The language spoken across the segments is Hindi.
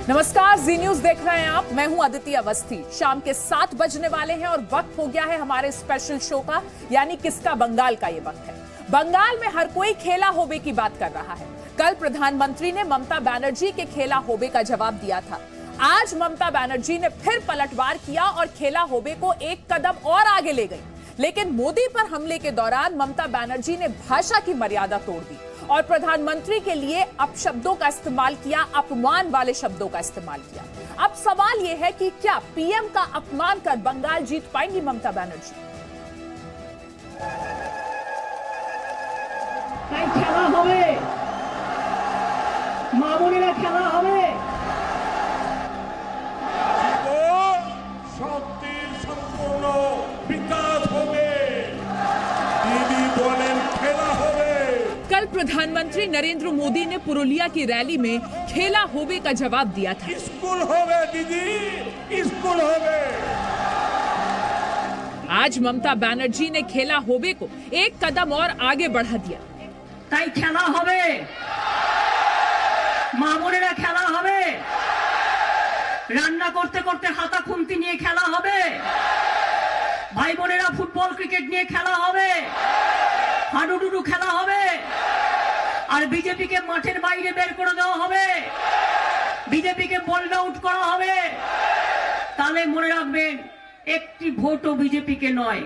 नमस्कार, जी न्यूज देख रहे हैं आप। मैं हूं अदिति अवस्थी। शाम के 7 बजने वाले हैं और वक्त हो गया है हमारे स्पेशल शो का, यानी किसका बंगाल का ये वक्त है। बंगाल में हर कोई खेला होबे की बात कर रहा है। कल प्रधानमंत्री ने ममता बनर्जी के खेला होबे का जवाब दिया था। आज ममता बनर्जी ने फिर पलटवार किया और खेला होबे को एक कदम और आगे ले गई। लेकिन मोदी पर हमले के दौरान ममता बनर्जी ने भाषा की मर्यादा तोड़ दी और प्रधानमंत्री के लिए अपशब्दों का इस्तेमाल किया, अपमान वाले शब्दों का इस्तेमाल किया। अब सवाल यह है कि क्या पीएम का अपमान कर बंगाल जीत पाएंगी ममता बनर्जी? খেলা হবে, মা বোনেরা খেলা হবে। শক্তির সম্পূর্ণ বিকাশ হবে। दीदी बोलें खेला होबे। कल प्रधानमंत्री नरेंद्र मोदी ने पुरुलिया की रैली में खेला होबे का जवाब दिया था। स्कूल होबे दीदी, स्कूल होबे। आज ममता बनर्जी ने खेला होबे को एक कदम और आगे बढ़ा दिया। তাই খেলা হবে, মা বোনেরা খেলা হবে, রান্না করতে করতে হাতা খুন্তি নিয়ে খেলা হবে, ভাই বোনেরা ফুটবল ক্রিকেট নিয়ে খেলা হবে, হাডুডুডু খেলা হবে, আর বিজেপিকে মাঠের বাইরে বের করে দেওয়া হবে, বিজেপিকে বোল্ড আউট করা হবে। তাহলে মনে রাখবেন, একটি ভোটও বিজেপিকে নয়।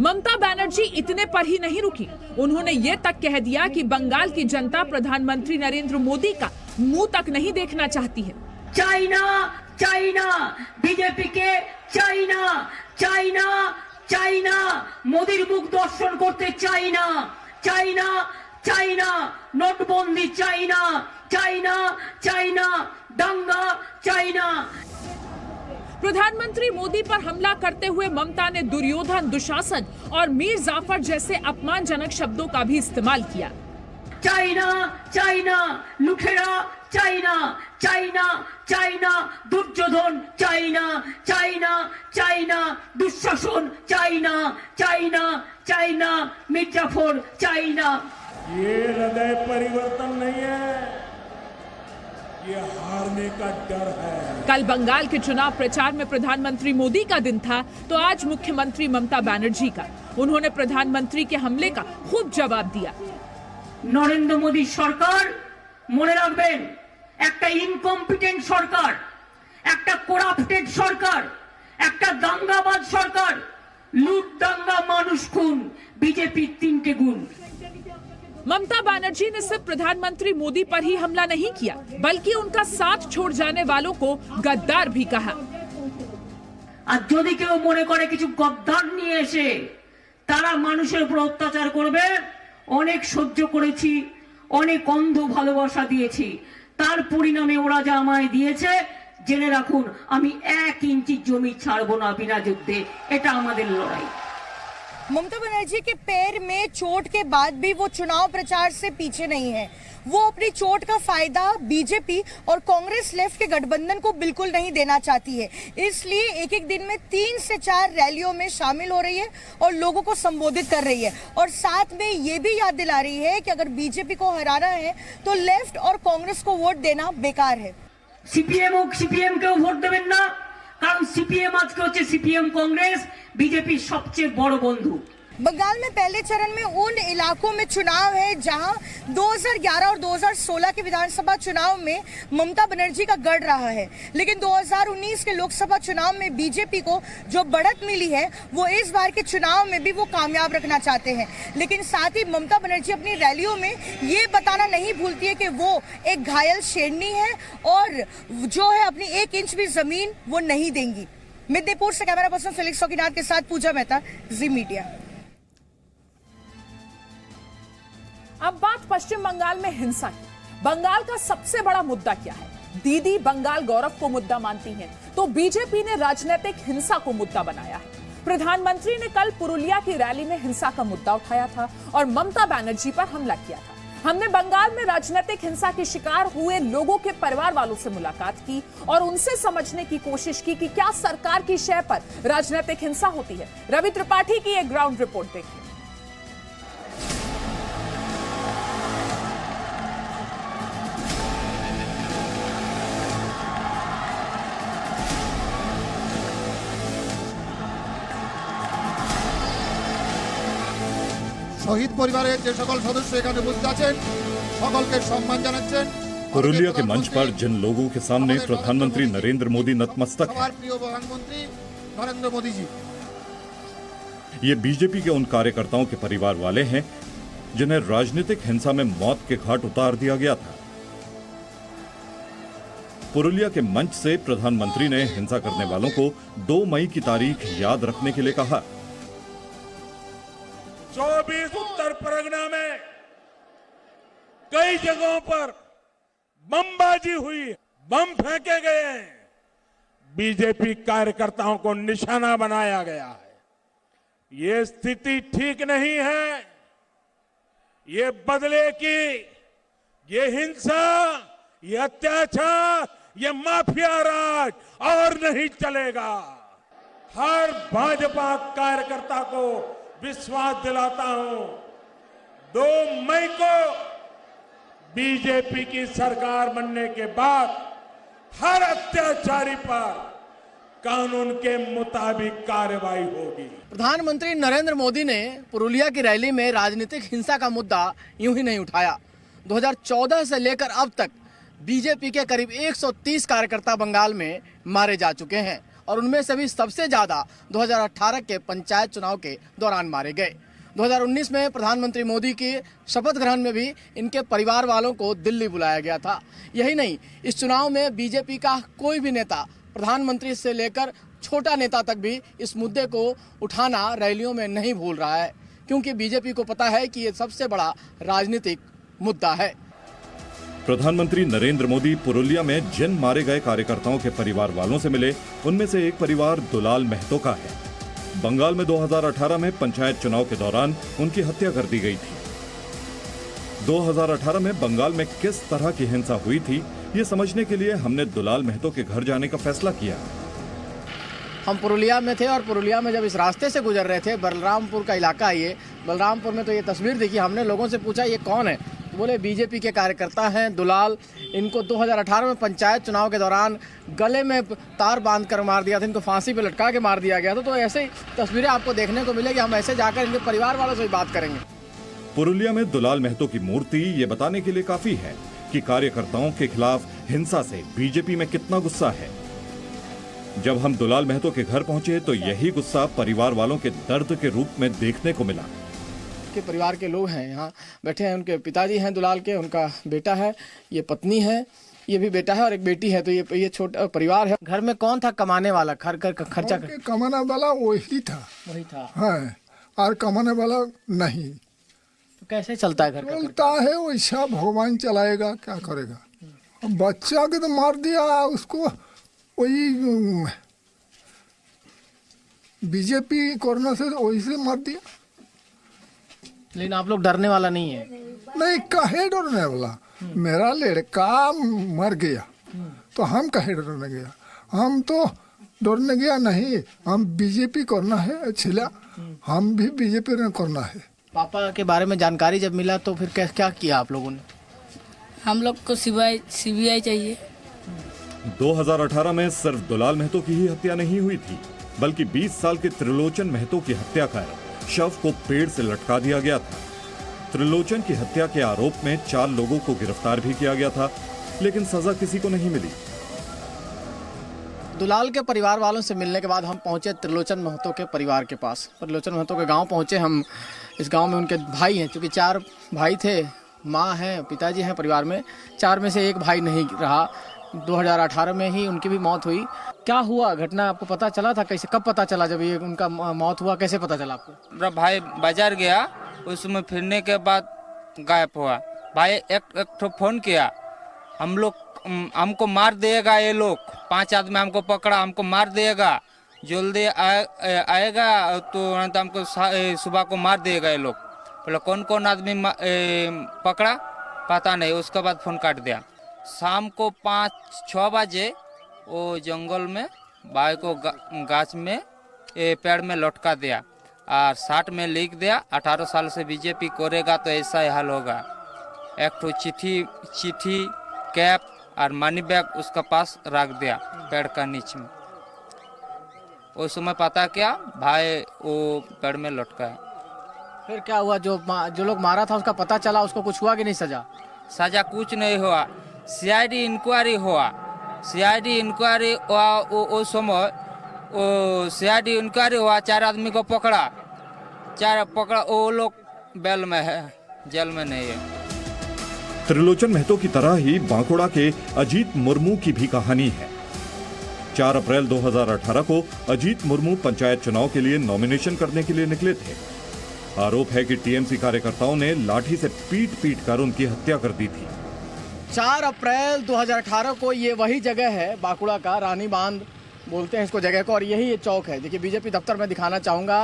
ममता बनर्जी इतने पर ही नहीं रुकी। उन्होंने ये तक कह दिया कि बंगाल की जनता प्रधानमंत्री नरेंद्र मोदी का मुंह तक नहीं देखना चाहती है। चाइना चाइना बीजेपी के चाइना चाइना चाइना मोदी मुख दर्शन करते चाइना चाइना चाइना नोटबंदी चाइना चाइना चाइना दंगा चाइना। प्रधानमंत्री मोदी पर हमला करते हुए ममता ने दुर्योधन, दुशासन और मीर जाफर जैसे अपमानजनक शब्दों का भी इस्तेमाल किया। चाइना चाइना लुटेरा China China China Duryodhan China China China Dushasan China China China Mir Jafar China. ये हृदय परिवर्तन नहीं है, ये हारने का डर है। कल बंगाल के चुनाव प्रचार में प्रधानमंत्री मोदी का दिन था, तो आज मुख्यमंत्री ममता बनर्जी का। उन्होंने प्रधानमंत्री के हमले का खूब जवाब दिया। নরেন্দ্র মোদী সরকার মনে রাখবেন, একটা ইনকম্পিটেন্ট সরকার, একটা করাপ্টেড সরকার, একটা দাঙ্গাবাজ সরকার, লুট দাঙ্গা মানুষ খুন, বিজেপির 3টে গুণ। ममता बनर्जी ने सिर्फ प्रधानमंत्री मोदी पर ही हमला नहीं किया, बल्कि उनका साथ छोड़ जाने वालों को गद्दार भी कहा। আর যদি কেউ মনে করে কিছু গদ্দার নিয়ে এসে তারা মানুষের উপর অত্যাচার করবে, অনেক সহ্য করেছি, অনেক অন্ধ ভালোবাসা দিয়েছি, তার পরিণামে ওরা যা আমায় দিয়েছে জেনে রাখুন, আমি 1 ইঞ্চি জমি ছাড়বো না বিনা যুদ্ধে। এটা আমাদের লড়াই। ममता बनर्जी के पैर में चोट के बाद भी वो चुनाव प्रचार से पीछे नहीं है। वो अपनी चोट का फायदा बीजेपी और कांग्रेस लेफ्ट के गठबंधन को बिल्कुल नहीं देना चाहती है। इसलिए एक एक दिन में 3 से 4 रैलियों में शामिल हो रही है और लोगों को संबोधित कर रही है, और साथ में ये भी याद दिला रही है कि अगर बीजेपी को हराना है तो लेफ्ट और कांग्रेस को वोट देना बेकार है। সিপিএম কেও ভোট দেবেন না, কারণ সিপিএম আজকে হচ্ছে সিপিএম কংগ্রেস বিজেপির সবচেয়ে বড় বন্ধু। बंगाल में पहले चरण में उन इलाकों में चुनाव है जहां 2011 और 2016 के विधानसभा चुनाव में ममता बनर्जी का गढ़ रहा है, लेकिन 2019 के लोकसभा चुनाव में बीजेपी को जो बढ़त मिली है वो इस बार के चुनाव में भी वो कामयाब रखना चाहते हैं। लेकिन साथ ही ममता बनर्जी अपनी रैलियों में ये बताना नहीं भूलती है कि वो एक घायल शेरनी है और जो है अपनी 1 इंच भी जमीन वो नहीं देंगी। मिदनीपुर से कैमरा पर्सन फिलिक्स सोकीनाथ के साथ पूजा मेहता, जी मीडिया। अब बात पश्चिम बंगाल में हिंसा की। बंगाल का सबसे बड़ा मुद्दा क्या है? दीदी बंगाल गौरव को मुद्दा मानती हैं, तो बीजेपी ने राजनीतिक हिंसा को मुद्दा बनाया है। प्रधानमंत्री ने कल पुरुलिया की रैली में हिंसा का मुद्दा उठाया था और ममता बनर्जी पर हमला किया था। हमने बंगाल में राजनीतिक हिंसा के शिकार हुए लोगों के परिवार वालों से मुलाकात की और उनसे समझने की कोशिश की कि क्या सरकार की शय पर राजनीतिक हिंसा होती है। रवि त्रिपाठी की एक ग्राउंड रिपोर्ट देखिए। শহীদ পরিবারের যে সকল সদস্য এখানে উপস্থিত আছেন সকলকে সম্মান জানাচ্ছেন। पुरुलिया के मंच पर जिन लोगों के सामने प्रधानमंत्री नरेंद्र मोदी नतमस्तक हैं, प्रिय प्रधानमंत्री नरेंद्र मोदी जी, ये बीजेपी के उन कार्यकर्ताओं के परिवार वाले हैं जिन्हें राजनीतिक हिंसा में मौत के घाट उतार दिया गया था। पुरुलिया के मंच से प्रधानमंत्री ने हिंसा करने वालों को 2 मई की तारीख याद रखने के लिए कहा। 24 उत्तर परगना में कई जगहों पर बमबाजी हुई, बम फेंके गए हैं, बीजेपी कार्यकर्ताओं को निशाना बनाया गया है। ये स्थिति ठीक नहीं है। ये बदले की, ये हिंसा, ये अत्याचार, ये माफिया राज और नहीं चलेगा। हर भाजपा कार्यकर्ता को विश्वास दिलाता हूं, 2 मई को बीजेपी की सरकार बनने के बाद हर अत्याचारी पर कानून के मुताबिक कार्रवाई होगी। प्रधानमंत्री नरेंद्र मोदी ने पुरुलिया की रैली में राजनीतिक हिंसा का मुद्दा यूं ही नहीं उठाया। 2014 से लेकर अब तक बीजेपी के करीब 130 कार्यकर्ता बंगाल में मारे जा चुके हैं और उनमें से भी सबसे ज्यादा 2018 के पंचायत चुनाव के दौरान मारे गए। 2019 में प्रधानमंत्री मोदी की शपथ ग्रहण में भी इनके परिवार वालों को दिल्ली बुलाया गया था। यही नहीं, इस चुनाव में बीजेपी का कोई भी नेता, प्रधानमंत्री से लेकर छोटा नेता तक भी इस मुद्दे को उठाना रैलियों में नहीं भूल रहा है, क्योंकि बीजेपी को पता है कि ये सबसे बड़ा राजनीतिक मुद्दा है। प्रधानमंत्री नरेंद्र मोदी पुरुलिया में जिन मारे गए कार्यकर्ताओं के परिवार वालों से मिले, उनमें से एक परिवार दुलाल महतो का है। बंगाल में 2018 में पंचायत चुनाव के दौरान उनकी हत्या कर दी गई थी। 2018 में बंगाल में किस तरह की हिंसा हुई थी, ये समझने के लिए हमने दुलाल महतो के घर जाने का फैसला किया। हम पुरुलिया में थे और पुरुलिया में जब इस रास्ते से गुजर रहे थे, बलरामपुर का इलाका है ये, बलरामपुर में तो ये तस्वीर देखी। हमने लोगों से पूछा ये कौन है, तो बोले बीजेपी के कार्यकर्ता हैं दुलाल। इनको 2018 में पंचायत चुनाव के दौरान गले में तार बांध कर मार दिया था, इनको फांसी पे लटका के मार दिया गया था। तो ऐसे ही तस्वीरें आपको देखने को मिलेगी। हम ऐसे जाकर इनके परिवार वालों से भी बात करेंगे। पुरुलिया में दुलाल महतो की मूर्ति ये बताने के लिए काफी है कि कार्यकर्ताओं के खिलाफ हिंसा से बीजेपी में कितना गुस्सा है। जब हम दुलाल महतो के घर पहुंचे तो यही गुस्सा परिवार वालों के दर्द के रूप में देखने को मिला। के परिवार के लोग हैं यहाँ बैठे हैं, उनके पिताजी हैं दुलाल के, उनका बेटा है, ये पत्नी है, ये भी बेटा है और एक बेटी है। तो ये छोटा परिवार है। घर में कौन था कमाने वाला, खर्चा कमाने वाला वही था। हाँ, और कमाने वाला नहीं। तो कैसे चलता है घर का? चलता है वैसा, भगवान चलाएगा, क्या करेगा। बच्चा के तो मार दिया, उसको वही बीजेपी कोरोना से वही से मार दिया। लेकिन आप लोग डरने वाला नहीं है? नहीं, काहे डरने वाला। मेरा लड़का मर गया तो हम काहे डरने गया। हम तो डरने गया नहीं, हम बीजेपी करना है छिला, हम भी बीजेपी ने करना है। पापा के बारे में जानकारी जब मिला तो फिर क्या किया आप लोगों ने? हम लोग को सीबीआई चाहिए। 2018 में सिर्फ दुलाल महतो की ही हत्या नहीं हुई थी, बल्कि 20 साल के त्रिलोचन महतो की हत्या कर शव को पेड़ से लटका दिया गया था। त्रिलोचन की हत्या के आरोप में 4 लोगों को गिरफ्तार भी किया गया था, लेकिन सजा किसी को नहीं मिली। दुलाल के परिवार वालों से मिलने के बाद हम पहुंचे त्रिलोचन महतो के परिवार के पास। त्रिलोचन महतो के गांव पहुंचे हम। इस गांव में उनके भाई हैं, क्योंकि 4 भाई थे, माँ है, पिताजी हैं परिवार में। 4 में से एक भाई नहीं रहा। 2018 में ही उनकी भी मौत हुई। क्या हुआ घटना आपको पता चला था? कैसे, कब पता चला जब ये उनका मौत हुआ, कैसे पता चला आपको? मेरा भाई बाजार गया, उसमें फिरने के बाद गायब हुआ। भाई एक फोन किया, हमको मार देगा ये लोग, 5 आदमी हमको पकड़ा, हमको मार देगा, जल्दी आएगा तो हमको सुबह को मार देगा ये लोग। बोला कौन कौन आदमी पकड़ा पता नहीं। उसके बाद फोन काट दिया। शाम को 5-6 बजे वो जंगल में भाई को गाछ में पेड़ में लटका दिया और 60 में लिख दिया, 18 साल से बीजेपी करेगा तो ऐसा ही हाल होगा। एक तो चिट्ठी कैप और मनी बैग उसका पास रख दिया पेड़ का नीचे में। उस समय पता क्या भाई वो पेड़ में लटका है। फिर क्या हुआ? जो लोग मारा था उसका पता चला, उसको कुछ हुआ कि नहीं सजा? सजा कुछ नहीं हुआ। सीआईडी इंक्वायरी हुआ, सीआईडी इंक्वायरी हुआ। वो समय वो सीआईडी इंक्वायरी हुआ, 4 आदमी को पकड़ा, वो लोग बेल में है, जेल में नहीं है। त्रिलोचन महतो की तरह ही बांकुड़ा के अजीत मुर्मू की भी कहानी है। 4 अप्रैल 2018 को अजीत मुर्मू पंचायत चुनाव के लिए नॉमिनेशन करने के लिए निकले थे। आरोप है कि टीएमसी कार्यकर्ताओं ने लाठी से पीट कर उनकी हत्या कर दी थी। 4 अप्रैल 2018 को ये वही जगह है, बांकुड़ा का रानी बांध बोलते हैं इसको जगह को, और यही ये चौक है। देखिए बीजेपी दफ्तर में दिखाना चाहूँगा,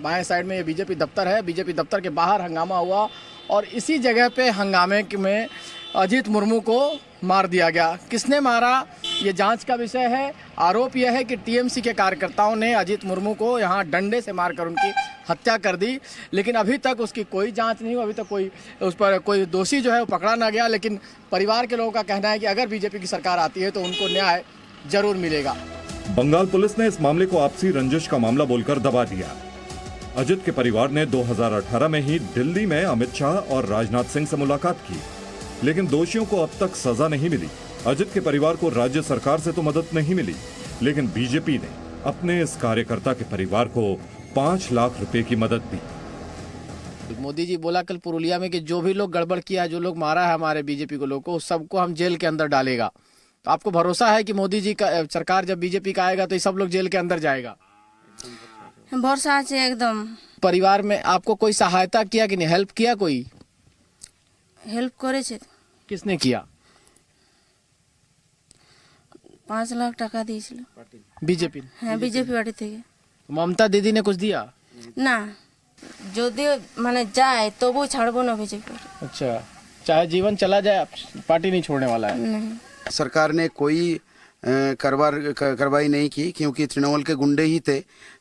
बाएं साइड में ये बीजेपी दफ्तर है। बीजेपी दफ्तर के बाहर हंगामा हुआ और इसी जगह पे हंगामे में अजीत मुर्मू को मार दिया गया। किसने मारा ये जांच का विषय है। आरोप यह है कि टीएमसी के कार्यकर्ताओं ने अजीत मुर्मू को यहाँ डंडे से मारकर उनकी हत्या कर दी, लेकिन अभी तक उसकी कोई जांच नहीं हुई। अभी तक उस पर कोई दोषी जो है वो पकड़ा ना गया। लेकिन परिवार के लोगों का कहना है कि अगर बीजेपी की सरकार आती है तो उनको न्याय जरूर मिलेगा। बंगाल पुलिस ने इस मामले को आपसी रंजिश का मामला बोलकर दबा दिया। अजित के परिवार ने 2018 में ही दिल्ली में अमित शाह और राजनाथ सिंह से मुलाकात की, लेकिन दोषियों को अब तक सजा नहीं मिली। अजित के परिवार को राज्य सरकार से तो मदद नहीं मिली, लेकिन बीजेपी ने अपने इस कार्यकर्ता के परिवार को 5 लाख रुपए की मदद दी। मोदी जी बोला कल पुरुलिया में कि जो भी लोग गड़बड़ किया, जो लोग मारा है हमारे बीजेपी को लोग को, सबको हम जेल के अंदर डालेगा। तो आपको भरोसा है कि मोदी जी का सरकार जब बीजेपी का आएगा तो ये सब लोग जेल के अंदर जाएगा? भरोसा है एकदम। परिवार में आपको कोई सहायता किया कि नहीं, हेल्प किया? कोई हेल्प करे छे। किसने किया? 5 लाख টাকা দিয়েছিল बीजेपी। হ্যাঁ বিজেপি পার্টি থেকে। ममता दीदी ने कुछ दिया? না, যদি মানে যায় তবু ছাড়বো না বিজেপি। अच्छा, चाहे जीवन चला जाए पार्टी नहीं छोड़ने वाला है। नहीं। सरकार ने कोई कार्रवाई नहीं की, क्योंकि तृणमूल के गुंडे ही थे।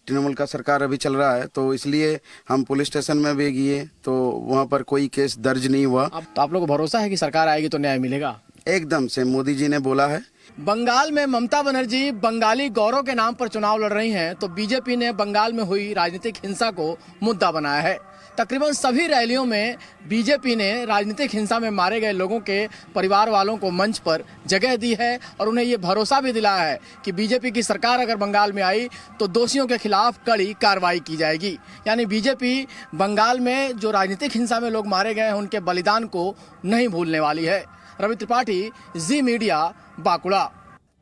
तृणमूल का सरकार अभी चल रहा है, तो इसलिए हम पुलिस स्टेशन में भी गए तो वहाँ पर कोई केस दर्ज नहीं हुआ। तो आप लोगों को भरोसा है कि सरकार आएगी तो न्याय मिलेगा? एकदम से मोदी जी ने बोला है। बंगाल में ममता बनर्जी बंगाली गौरव के नाम पर चुनाव लड़ रही हैं, तो बीजेपी ने बंगाल में हुई राजनीतिक हिंसा को मुद्दा बनाया है। तकरीबन सभी रैलियों में बीजेपी ने राजनीतिक हिंसा में मारे गए लोगों के परिवार वालों को मंच पर जगह दी है और उन्हें ये भरोसा भी दिलाया है कि बीजेपी की सरकार अगर बंगाल में आई तो दोषियों के खिलाफ कड़ी कार्रवाई की जाएगी। यानी बीजेपी बंगाल में जो राजनीतिक हिंसा में लोग मारे गए हैं उनके बलिदान को नहीं भूलने वाली है। रवि त्रिपाठी, जी मीडिया, बांकुड़ा।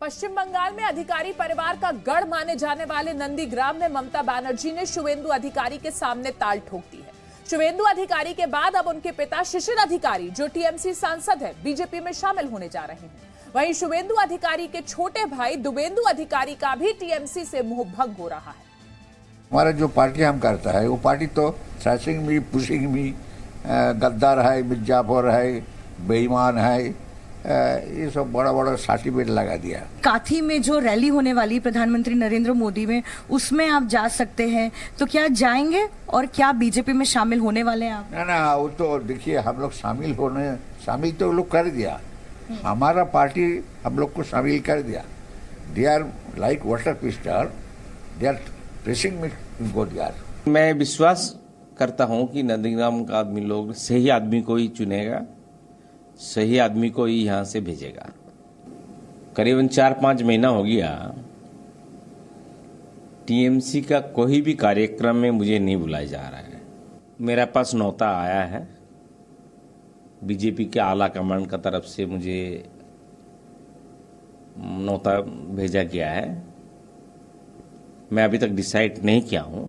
पश्चिम बंगाल में अधिकारी परिवार का गढ़ माने जाने वाले नंदीग्राम में ममता बनर्जी ने शुवेंदु अधिकारी के सामने ताल ठोक दी है। शुवेंदु अधिकारी के बाद अब उनके पिता शिशिर अधिकारी, जो टीएमसी सांसद है, बीजेपी में शामिल होने जा रहे हैं। वहीं शुवेंदु अधिकारी के छोटे भाई दुबेंदु अधिकारी का भी टीएमसी से मोहभंग हो रहा है। हमारा जो पार्टी हम करता है वो पार्टी तो थ्रैशिंग भी, पुशिंग भी, गद्दार है, मिर्जापुर है, बेईमान है, ये सब बड़ा बड़ा सर्टिफिकेट लगा दिया। काथी में जो रैली होने वाली प्रधानमंत्री नरेंद्र मोदी में, उसमें आप जा सकते हैं, तो क्या जाएंगे और क्या बीजेपी में शामिल होने वाले हैं आप? ना वो तो देखिए, हम लोग शामिल तो लोग कर दिया। हमारा पार्टी हम लोग को शामिल कर दिया। They are like water pistol, they are pressing me to go there. मैं विश्वास करता हूं कि नंदीग्राम का आदमी लोग सही आदमी को ही चुनेगा, सही आदमी को ही यहाँ से भेजेगा। करीबन 4-5 महीना हो गया टीएमसी का कोई भी कार्यक्रम में मुझे नहीं बुलाया जा रहा है। मेरे पास न्योता आया है बीजेपी के आला कमान का तरफ से, मुझे न्योता भेजा गया है। मैं अभी तक डिसाइड नहीं किया हूँ।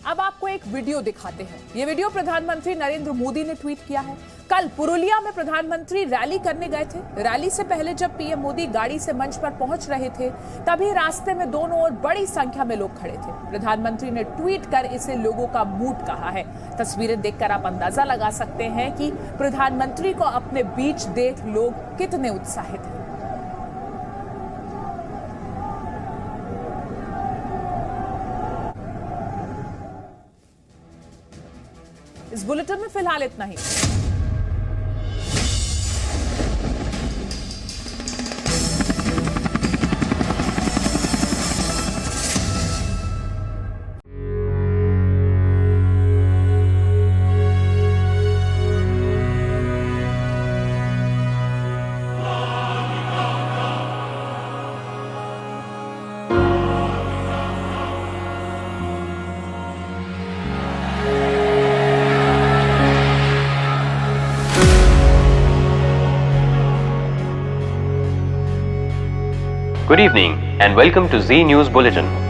अब आपको एक वीडियो दिखाते हैं। ये वीडियो प्रधानमंत्री नरेंद्र मोदी ने ट्वीट किया है। कल पुरुलिया में प्रधानमंत्री रैली करने गए थे। रैली से पहले जब पीएम मोदी गाड़ी से मंच पर पहुंच रहे थे, तभी रास्ते में दोनों ओर बड़ी संख्या में लोग खड़े थे। प्रधानमंत्री ने ट्वीट कर इसे लोगों का मूड कहा है। तस्वीरें देखकर आप अंदाजा लगा सकते हैं कि प्रधानमंत्री को अपने बीच देख लोग कितने उत्साहित हैं। इस बुलेटिन में फिलहाल इतना ही। Good evening and welcome to Z News Bulletin.